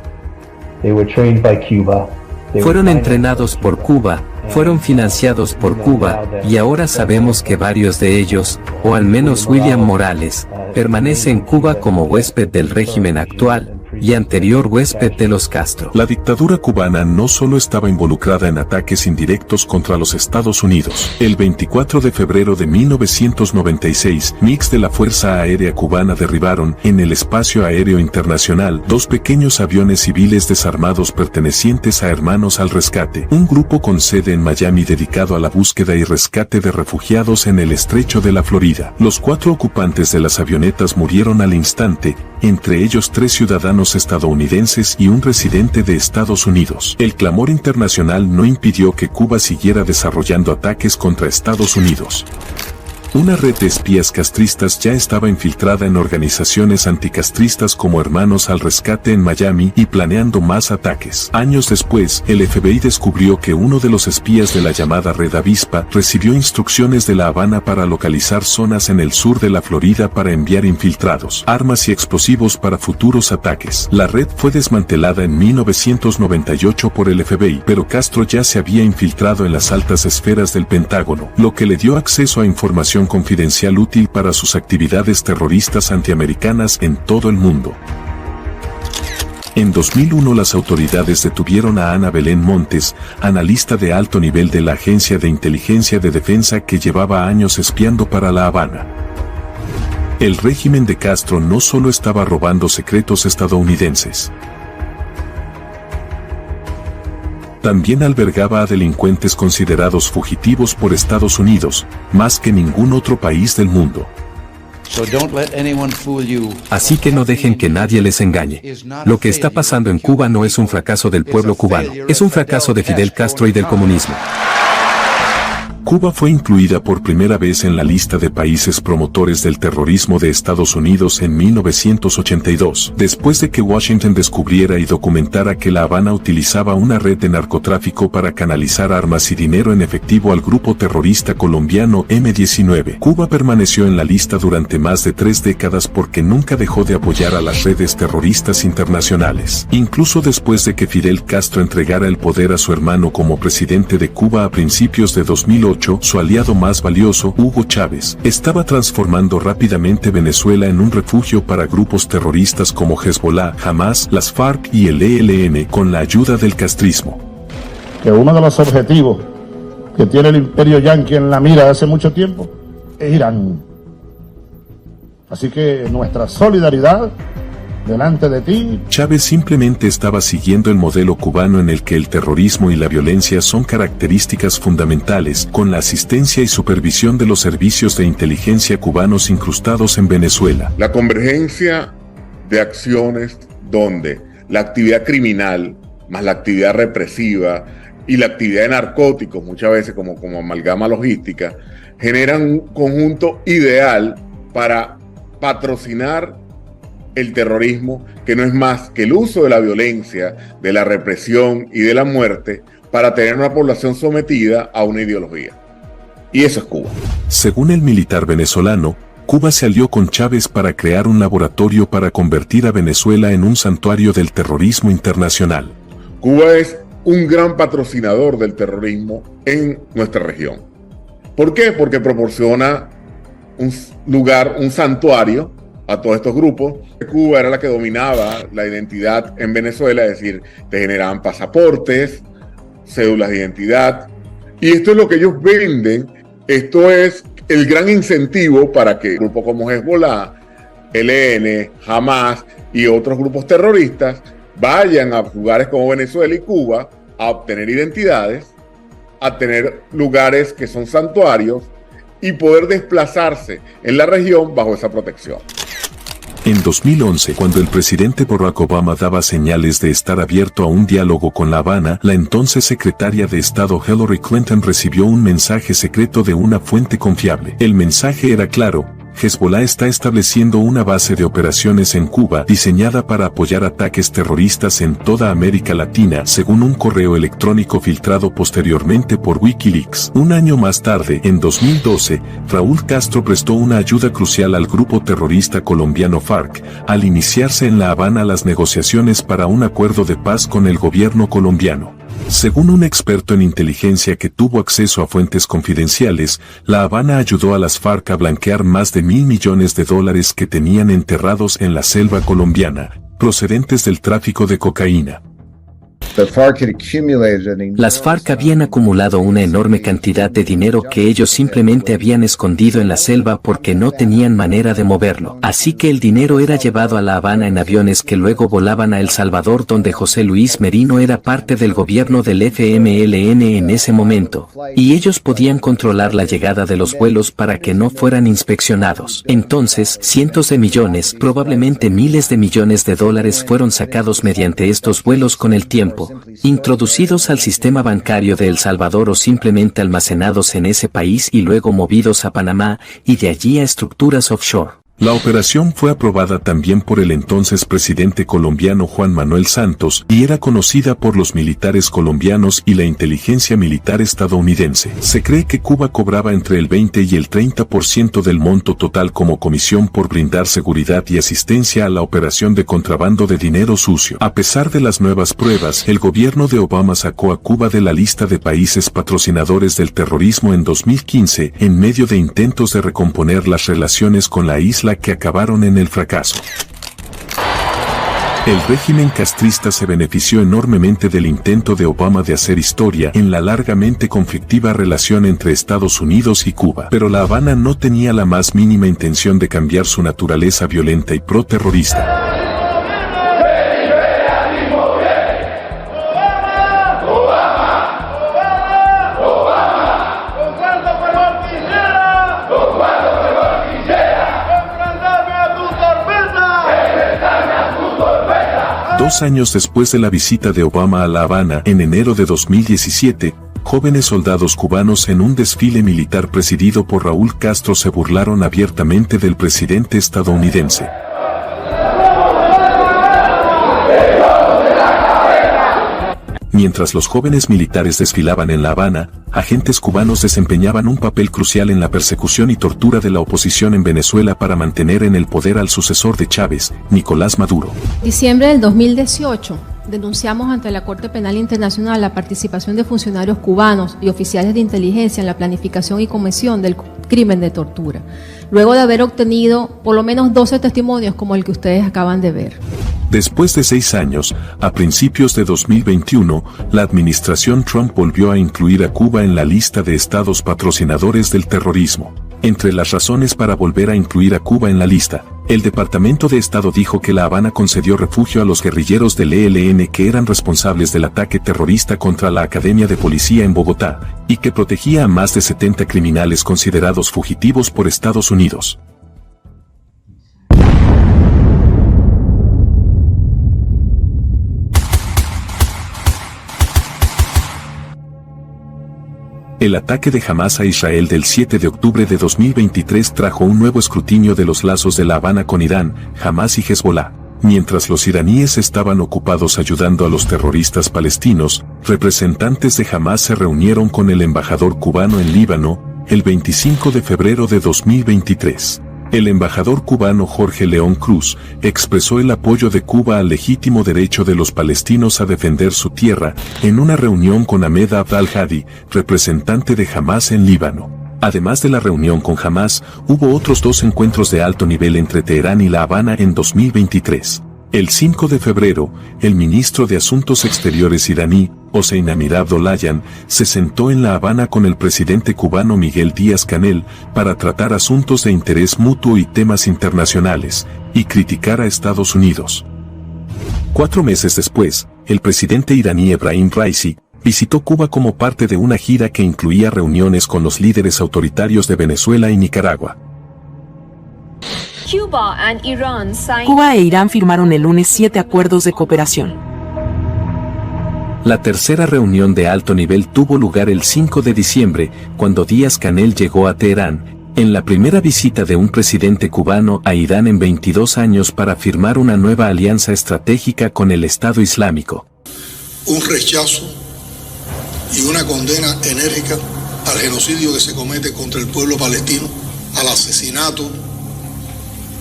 Fueron entrenados por Cuba, fueron financiados por Cuba, y ahora sabemos que varios de ellos, o al menos William Morales, permanece en Cuba como huésped del régimen actual, y anterior huésped de los Castro. La dictadura cubana no solo estaba involucrada en ataques indirectos contra los Estados Unidos. El 24 de febrero de 1996, MiGs de la Fuerza Aérea Cubana derribaron, en el espacio aéreo internacional, 2 pequeños aviones civiles desarmados pertenecientes a Hermanos al Rescate, un grupo con sede en Miami dedicado a la búsqueda y rescate de refugiados en el estrecho de la Florida. Los 4 ocupantes de las avionetas murieron al instante, entre ellos 3 ciudadanos estadounidenses y un residente de Estados Unidos. El clamor internacional no impidió que Cuba siguiera desarrollando ataques contra Estados Unidos. Una red de espías castristas ya estaba infiltrada en organizaciones anticastristas como Hermanos al Rescate en Miami y planeando más ataques. Años después, el FBI descubrió que uno de los espías de la llamada Red Avispa recibió instrucciones de La Habana para localizar zonas en el sur de la Florida para enviar infiltrados, armas y explosivos para futuros ataques. La red fue desmantelada en 1998 por el FBI, pero Castro ya se había infiltrado en las altas esferas del Pentágono, lo que le dio acceso a información confidencial útil para sus actividades terroristas antiamericanas en todo el mundo. En 2001 las autoridades detuvieron a Ana Belén Montes, analista de alto nivel de la Agencia de Inteligencia de Defensa que llevaba años espiando para La Habana. El régimen de Castro no solo estaba robando secretos estadounidenses, también albergaba a delincuentes considerados fugitivos por Estados Unidos, más que ningún otro país del mundo. Así que no dejen que nadie les engañe. Lo que está pasando en Cuba no es un fracaso del pueblo cubano, es un fracaso de Fidel Castro y del comunismo. Cuba fue incluida por primera vez en la lista de países promotores del terrorismo de Estados Unidos en 1982, después de que Washington descubriera y documentara que La Habana utilizaba una red de narcotráfico para canalizar armas y dinero en efectivo al grupo terrorista colombiano M-19. Cuba permaneció en la lista durante más de 3 décadas porque nunca dejó de apoyar a las redes terroristas internacionales. Incluso después de que Fidel Castro entregara el poder a su hermano como presidente de Cuba a principios de 2008, 2008, su aliado más valioso, Hugo Chávez, estaba transformando rápidamente Venezuela en un refugio para grupos terroristas como Hezbollah, Hamas, las FARC y el ELN, con la ayuda del castrismo. Que uno de los objetivos que tiene el imperio yanqui en la mira hace mucho tiempo es Irán. Así que nuestra solidaridad delante de ti. Chávez simplemente estaba siguiendo el modelo cubano en el que el terrorismo y la violencia son características fundamentales, con la asistencia y supervisión de los servicios de inteligencia cubanos incrustados en Venezuela. La convergencia de acciones donde la actividad criminal más la actividad represiva y la actividad de narcóticos, muchas veces como amalgama logística, generan un conjunto ideal para patrocinar el terrorismo, que no es más que el uso de la violencia, de la represión y de la muerte para tener una población sometida a una ideología. Y eso es Cuba. Según el militar venezolano, Cuba se alió con Chávez para crear un laboratorio para convertir a Venezuela en un santuario del terrorismo internacional. Cuba es un gran patrocinador del terrorismo en nuestra región. ¿Por qué? Porque proporciona un lugar, un santuario a todos estos grupos. Cuba era la que dominaba la identidad en Venezuela, es decir, te generaban pasaportes, cédulas de identidad, y esto es lo que ellos venden. Esto es el gran incentivo para que grupos como Hezbollah, ELN, Hamas y otros grupos terroristas vayan a lugares como Venezuela y Cuba a obtener identidades, a tener lugares que son santuarios y poder desplazarse en la región bajo esa protección. En 2011, cuando el presidente Barack Obama daba señales de estar abierto a un diálogo con La Habana, la entonces secretaria de Estado Hillary Clinton recibió un mensaje secreto de una fuente confiable. El mensaje era claro: Hezbollah está estableciendo una base de operaciones en Cuba diseñada para apoyar ataques terroristas en toda América Latina, según un correo electrónico filtrado posteriormente por Wikileaks. Un año más tarde, en 2012, Raúl Castro prestó una ayuda crucial al grupo terrorista colombiano FARC, al iniciarse en La Habana las negociaciones para un acuerdo de paz con el gobierno colombiano. Según un experto en inteligencia que tuvo acceso a fuentes confidenciales, La Habana ayudó a las FARC a blanquear más de $1.000 millones que tenían enterrados en la selva colombiana, procedentes del tráfico de cocaína. Las FARC habían acumulado una enorme cantidad de dinero que ellos simplemente habían escondido en la selva porque no tenían manera de moverlo. Así que el dinero era llevado a La Habana en aviones que luego volaban a El Salvador, donde José Luis Merino era parte del gobierno del FMLN en ese momento, y ellos podían controlar la llegada de los vuelos para que no fueran inspeccionados. Entonces, cientos de millones, probablemente miles de millones de dólares fueron sacados mediante estos vuelos con el tiempo, introducidos al sistema bancario de El Salvador o simplemente almacenados en ese país y luego movidos a Panamá y de allí a estructuras offshore. La operación fue aprobada también por el entonces presidente colombiano Juan Manuel Santos y era conocida por los militares colombianos y la inteligencia militar estadounidense. Se cree que Cuba cobraba entre el 20 y el 30% del monto total como comisión por brindar seguridad y asistencia a la operación de contrabando de dinero sucio. A pesar de las nuevas pruebas, el gobierno de Obama sacó a Cuba de la lista de países patrocinadores del terrorismo en 2015, en medio de intentos de recomponer las relaciones con la isla que acabaron en el fracaso. El régimen castrista se benefició enormemente del intento de Obama de hacer historia en la largamente conflictiva relación entre Estados Unidos y Cuba, pero La Habana no tenía la más mínima intención de cambiar su naturaleza violenta y pro-terrorista. Dos años después de la visita de Obama a La Habana, en enero de 2017, jóvenes soldados cubanos en un desfile militar presidido por Raúl Castro se burlaron abiertamente del presidente estadounidense. Mientras los jóvenes militares desfilaban en La Habana, agentes cubanos desempeñaban un papel crucial en la persecución y tortura de la oposición en Venezuela para mantener en el poder al sucesor de Chávez, Nicolás Maduro. Diciembre del 2018, denunciamos ante la Corte Penal Internacional la participación de funcionarios cubanos y oficiales de inteligencia en la planificación y comisión del crimen de tortura, luego de haber obtenido por lo menos 12 testimonios como el que ustedes acaban de ver. Después de 6 años, a principios de 2021, la administración Trump volvió a incluir a Cuba en la lista de estados patrocinadores del terrorismo. Entre las razones para volver a incluir a Cuba en la lista, el Departamento de Estado dijo que La Habana concedió refugio a los guerrilleros del ELN que eran responsables del ataque terrorista contra la Academia de Policía en Bogotá, y que protegía a más de 70 criminales considerados fugitivos por Estados Unidos. El ataque de Hamás a Israel del 7 de octubre de 2023 trajo un nuevo escrutinio de los lazos de La Habana con Irán, Hamás y Hezbollah. Mientras los iraníes estaban ocupados ayudando a los terroristas palestinos, representantes de Hamás se reunieron con el embajador cubano en Líbano, el 25 de febrero de 2023. El embajador cubano Jorge León Cruz expresó el apoyo de Cuba al legítimo derecho de los palestinos a defender su tierra en una reunión con Ahmed Abd al-Hadi, representante de Hamás en Líbano. Además de la reunión con Hamás, hubo otros 2 encuentros de alto nivel entre Teherán y La Habana en 2023. El 5 de febrero, el ministro de Asuntos Exteriores iraní, Hossein Amir-Abdollahian, se sentó en La Habana con el presidente cubano Miguel Díaz-Canel para tratar asuntos de interés mutuo y temas internacionales, y criticar a Estados Unidos. 4 meses después, el presidente iraní Ebrahim Raisi visitó Cuba como parte de una gira que incluía reuniones con los líderes autoritarios de Venezuela y Nicaragua. Cuba e Irán firmaron el lunes 7 acuerdos de cooperación. La tercera reunión de alto nivel tuvo lugar el 5 de diciembre, cuando Díaz-Canel llegó a Teherán, en la primera visita de un presidente cubano a Irán en 22 años para firmar una nueva alianza estratégica con el Estado Islámico. Un rechazo y una condena enérgica al genocidio que se comete contra el pueblo palestino, al asesinato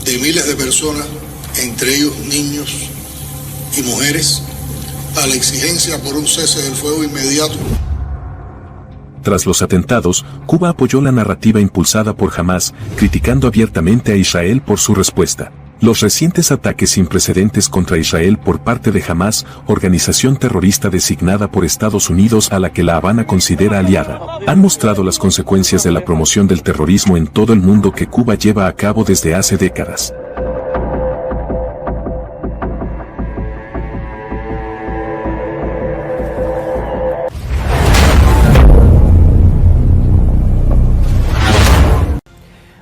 de miles de personas, entre ellos niños y mujeres, a la exigencia por un cese del fuego inmediato. Tras los atentados, Cuba apoyó la narrativa impulsada por Hamás, criticando abiertamente a Israel por su respuesta. Los recientes ataques sin precedentes contra Israel por parte de Hamás, organización terrorista designada por Estados Unidos a la que La Habana considera aliada, han mostrado las consecuencias de la promoción del terrorismo en todo el mundo que Cuba lleva a cabo desde hace décadas.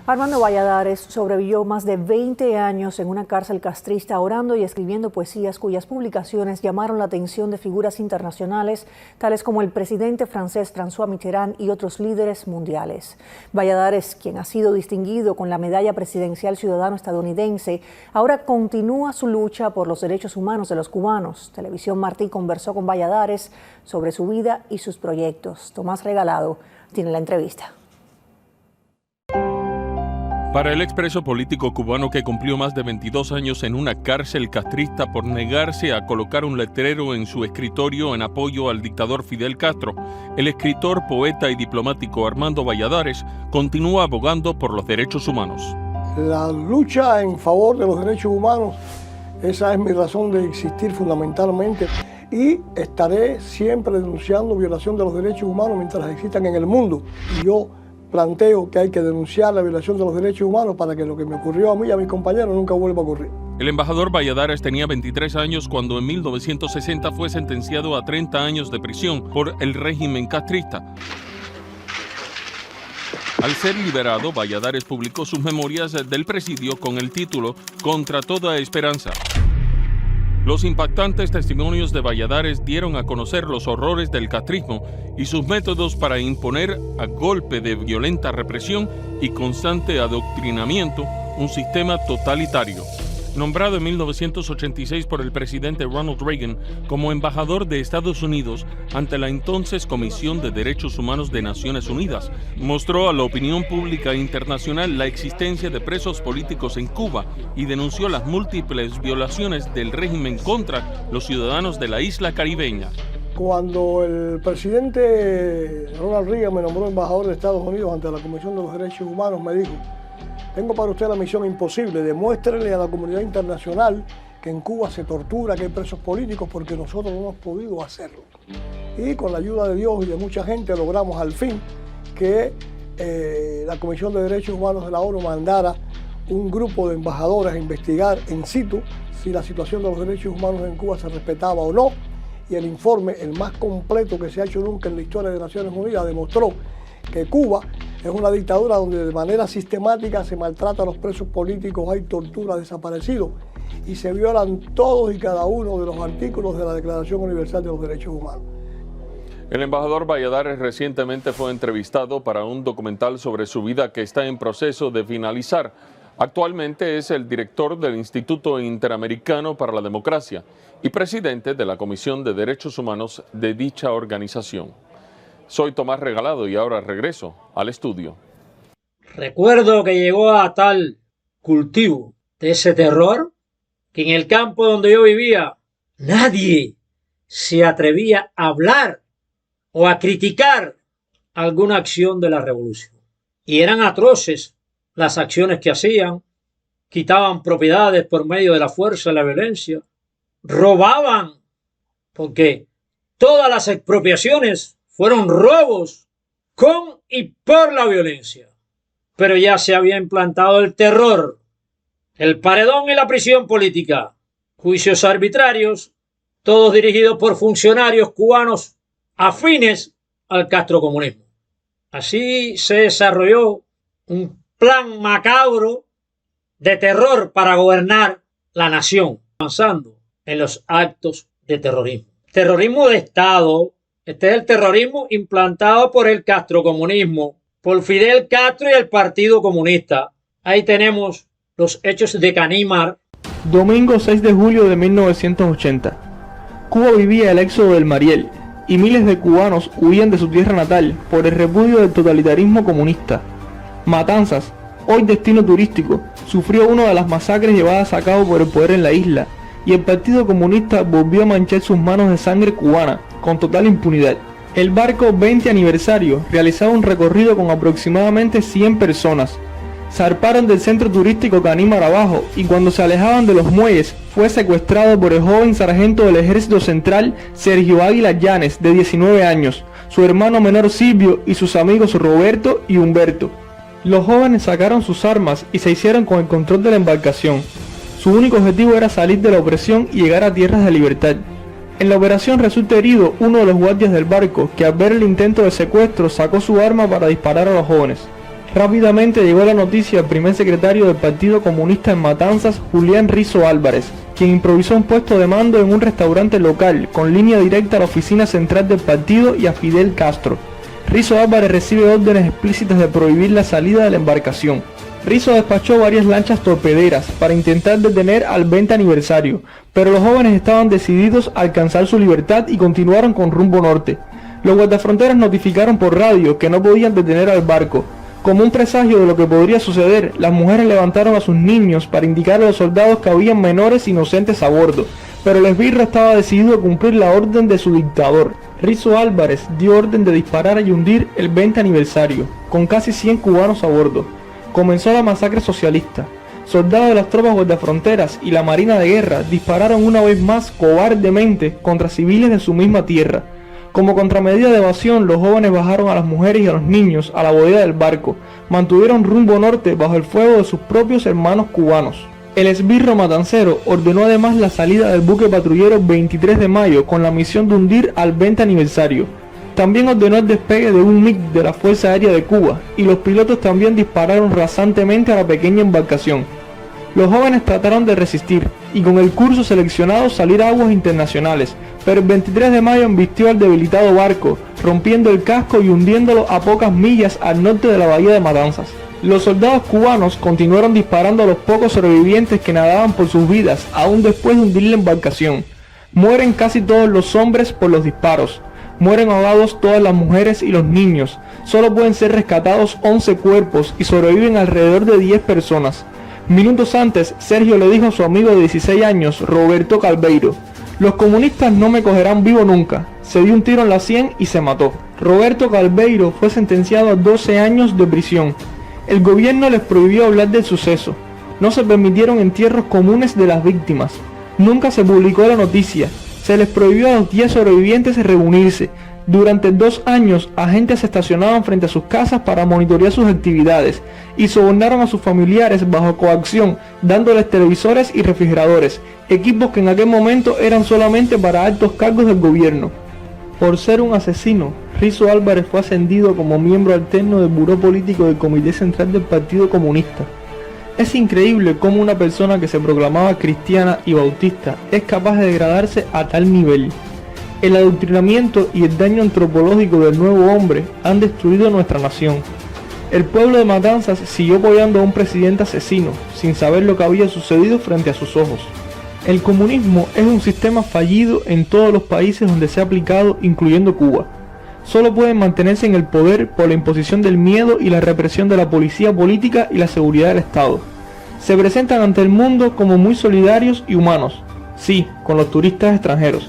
Armando Valladares sobrevivió más de 20 años en una cárcel castrista orando y escribiendo poesías cuyas publicaciones llamaron la atención de figuras internacionales tales como el presidente francés François Mitterrand y otros líderes mundiales. Valladares, quien ha sido distinguido con la Medalla Presidencial Ciudadano Estadounidense, ahora continúa su lucha por los derechos humanos de los cubanos. Televisión Martí conversó con Valladares sobre su vida y sus proyectos. Tomás Regalado tiene la entrevista. Para el expreso político cubano que cumplió más de 22 años en una cárcel castrista por negarse a colocar un letrero en su escritorio en apoyo al dictador Fidel Castro, el escritor, poeta y diplomático Armando Valladares continúa abogando por los derechos humanos. La lucha en favor de los derechos humanos, esa es mi razón de existir fundamentalmente, y estaré siempre denunciando violación de los derechos humanos mientras existan en el mundo. Y yo planteo que hay que denunciar la violación de los derechos humanos para que lo que me ocurrió a mí y a mis compañeros nunca vuelva a ocurrir. El embajador Valladares tenía 23 años cuando en 1960 fue sentenciado a 30 años de prisión por el régimen castrista. Al ser liberado, Valladares publicó sus memorias del presidio con el título Contra toda esperanza. Los impactantes testimonios de Valladares dieron a conocer los horrores del castrismo y sus métodos para imponer, a golpe de violenta represión y constante adoctrinamiento, un sistema totalitario. nombrado en 1986 por el presidente Ronald Reagan como embajador de Estados Unidos ante la entonces Comisión de Derechos Humanos de Naciones Unidas, mostró a la opinión pública internacional la existencia de presos políticos en Cuba y denunció las múltiples violaciones del régimen contra los ciudadanos de la isla caribeña. Cuando el presidente Ronald Reagan me nombró embajador de Estados Unidos ante la Comisión de los Derechos Humanos, me dijo: tengo para usted la misión imposible, demuéstrele a la comunidad internacional que en Cuba se tortura, que hay presos políticos, porque nosotros no hemos podido hacerlo. Y con la ayuda de Dios y de mucha gente logramos al fin que la Comisión de Derechos Humanos de la ONU mandara un grupo de embajadores a investigar in situ si la situación de los derechos humanos en Cuba se respetaba o no. Y el informe, el más completo que se ha hecho nunca en la historia de Naciones Unidas, demostró que Cuba es una dictadura donde de manera sistemática se maltrata a los presos políticos, hay tortura, desaparecidos y se violan todos y cada uno de los artículos de la Declaración Universal de los Derechos Humanos. El embajador Valladares recientemente fue entrevistado para un documental sobre su vida que está en proceso de finalizar. Actualmente es el director del Instituto Interamericano para la Democracia y presidente de la Comisión de Derechos Humanos de dicha organización. Soy Tomás Regalado y ahora regreso al estudio. Recuerdo que llegó a tal cultivo de ese terror que en el campo donde yo vivía nadie se atrevía a hablar o a criticar alguna acción de la revolución. Y eran atroces las acciones que hacían, quitaban propiedades por medio de la fuerza y la violencia, robaban, porque todas las expropiaciones fueron robos con y por la violencia. Pero ya se había implantado el terror, el paredón y la prisión política, juicios arbitrarios, todos dirigidos por funcionarios cubanos afines al castrocomunismo. Así se desarrolló un plan macabro de terror para gobernar la nación, avanzando en los actos de terrorismo. Terrorismo de Estado, este es el terrorismo implantado por el castrocomunismo, por Fidel Castro y el Partido Comunista. Ahí tenemos los hechos de Canímar. Domingo 6 de julio de 1980. Cuba vivía el éxodo del Mariel y miles de cubanos huían de su tierra natal por el repudio del totalitarismo comunista. Matanzas, hoy destino turístico, sufrió una de las masacres llevadas a cabo por el poder en la isla, y el Partido Comunista volvió a manchar sus manos de sangre cubana, con total impunidad. El barco 20 aniversario realizaba un recorrido con aproximadamente 100 personas. Zarparon del centro turístico Canímar abajo, y cuando se alejaban de los muelles, fue secuestrado por el joven sargento del Ejército Central Sergio Águila Llanes, de 19 años, su hermano menor Silvio y sus amigos Roberto y Humberto. Los jóvenes sacaron sus armas y se hicieron con el control de la embarcación. Su único objetivo era salir de la opresión y llegar a tierras de libertad. En la operación resulta herido uno de los guardias del barco, que al ver el intento de secuestro sacó su arma para disparar a los jóvenes. Rápidamente llegó la noticia al primer secretario del Partido Comunista en Matanzas, Julián Rizo Álvarez, quien improvisó un puesto de mando en un restaurante local con línea directa a la oficina central del partido y a Fidel Castro. Rizo Álvarez recibe órdenes explícitas de prohibir la salida de la embarcación. Rizo despachó varias lanchas torpederas para intentar detener al 20 aniversario, pero los jóvenes estaban decididos a alcanzar su libertad y continuaron con rumbo norte. Los guardafronteras notificaron por radio que no podían detener al barco. Como un presagio de lo que podría suceder, las mujeres levantaron a sus niños para indicar a los soldados que habían menores inocentes a bordo, pero el esbirro estaba decidido a cumplir la orden de su dictador. Rizo Álvarez dio orden de disparar y hundir el 20 aniversario, con casi 100 cubanos a bordo. Comenzó la masacre socialista. Soldados de las tropas guardafronteras y la Marina de Guerra dispararon una vez más cobardemente contra civiles de su misma tierra. Como contramedida de evasión, los jóvenes bajaron a las mujeres y a los niños a la bodega del barco. Mantuvieron rumbo norte bajo el fuego de sus propios hermanos cubanos. El esbirro matancero ordenó además la salida del buque patrullero 23 de mayo con la misión de hundir al 20 aniversario. También ordenó el despegue de un MiG de la Fuerza Aérea de Cuba, y los pilotos también dispararon rasantemente a la pequeña embarcación. Los jóvenes trataron de resistir, y con el curso seleccionado salir a aguas internacionales, pero el 23 de mayo embistió al debilitado barco, rompiendo el casco y hundiéndolo a pocas millas al norte de la bahía de Matanzas. Los soldados cubanos continuaron disparando a los pocos sobrevivientes que nadaban por sus vidas, aún después de hundir la embarcación. Mueren casi todos los hombres por los disparos. Mueren ahogados todas las mujeres y los niños. Solo pueden ser rescatados 11 cuerpos y sobreviven alrededor de 10 personas. Minutos antes, Sergio le dijo a su amigo de 16 años, Roberto Calveiro: "Los comunistas no me cogerán vivo nunca". Se dio un tiro en la sien y se mató. Roberto Calveiro fue sentenciado a 12 años de prisión. El gobierno les prohibió hablar del suceso. No se permitieron entierros comunes de las víctimas. Nunca se publicó la noticia. Se les prohibió a los 10 sobrevivientes reunirse. Durante 2 años, agentes se estacionaban frente a sus casas para monitorear sus actividades y sobornaron a sus familiares bajo coacción, dándoles televisores y refrigeradores, equipos que en aquel momento eran solamente para altos cargos del gobierno. Por ser un asesino, Rizo Álvarez fue ascendido como miembro alterno del Buró Político del Comité Central del Partido Comunista. Es increíble cómo una persona que se proclamaba cristiana y bautista es capaz de degradarse a tal nivel. El adoctrinamiento y el daño antropológico del nuevo hombre han destruido nuestra nación. El pueblo de Matanzas siguió apoyando a un presidente asesino, sin saber lo que había sucedido frente a sus ojos. El comunismo es un sistema fallido en todos los países donde se ha aplicado, incluyendo Cuba. Solo pueden mantenerse en el poder por la imposición del miedo y la represión de la policía política y la seguridad del Estado. Se presentan ante el mundo como muy solidarios y humanos, sí, con los turistas extranjeros,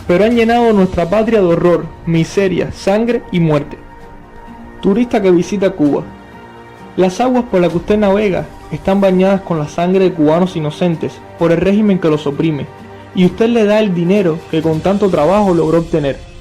pero han llenado nuestra patria de horror, miseria, sangre y muerte. Turista que visita Cuba. Las aguas por las que usted navega están bañadas con la sangre de cubanos inocentes por el régimen que los oprime, y usted le da el dinero que con tanto trabajo logró obtener.